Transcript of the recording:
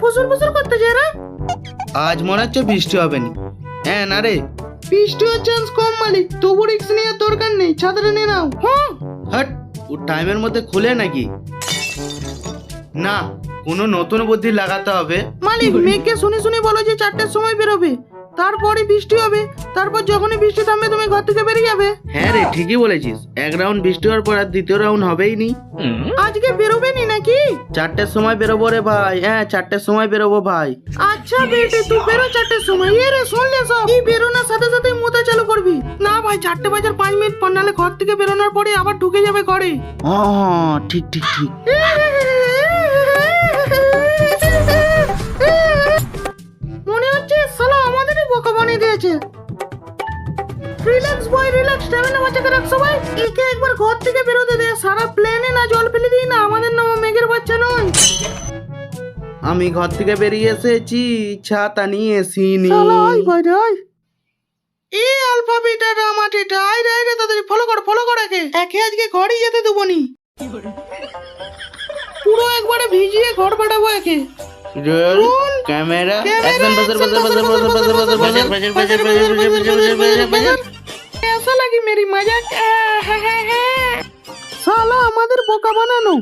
ফুসুর ফুসুর করতে যায় রে? আজ মনে হচ্ছে বৃষ্টি হবে না। হ্যাঁ না রে, বৃষ্টি হওয়ার চান্স কম মালিক, তবু রিস্ক নেওয়ার দরকার নেই, ছাতাটা নিয়ে নাও। হ্যাঁ হাট, ও টাইমের মধ্যে খুলে নাকি? না, কোনো নতুন বুদ্ধি লাগাতে হবে। মালিক, মেঘকে শুনে শুনে বলো যে 4টের সময় বেরোবে, তারপরে বৃষ্টি হবে, তারপর যখনই বৃষ্টি থামবে তুমি ঘর থেকে বেরিয়ে যাবে। হ্যাঁ রে, ঠিকই বলেছিস। এক রাউন্ড বৃষ্টি হওয়ার পর আর দ্বিতীয় রাউন্ড হবেই নি। আজকে বেরোবে নি নাকি? 4টের সময় বেরোবো রে ভাই। হ্যাঁ, 4টের সময় বেরোবো ভাই। আচ্ছা বেটে, তুই বেরো 4টের সময়। এ রে শুনলে সব, এই বেরোনোর সাথে সাথে মোতা চালু করবি না ভাই। 4টে বাজার 5 মিনিট পর, নাহলে ঘর থেকে বেরোনোর পরে আবার ঢুকে যাবে ঘরে। হ্যাঁ, ঠিক ঠিক ঠিক। মনে হচ্ছে শালা আমাদেরই বোকা বানিয়ে দিয়েছে। রিল্যাক্স বয়, রিল্যাক্স। স্ট্যামিনা বাঁচাকে রাখ সবাই। একে একবার ঘর থেকে বেরোতে দে। সারা প্লেনে না জল ফেলে দিই না, আমাদের নাম মেঘের বাচ্চা নয়। আমি ঘর থেকে বেরিয়ে এসেছি, ছাতা নিয়ে এসিনি। শালা আয় বাইরে আয়। এ আলফা বিটা গামা টিটা, আয় রে আয় রে, তাড়াতাড়ি ফলো কর একে। একে আজকে ঘরই যেতে দেবো নি। পুরো একবারে ভিজিয়ে ঘর পাঠাবো একে। Roll camera action. ऐसा लगी मेरी मजाक। साला আমাদের বোকা বানানো।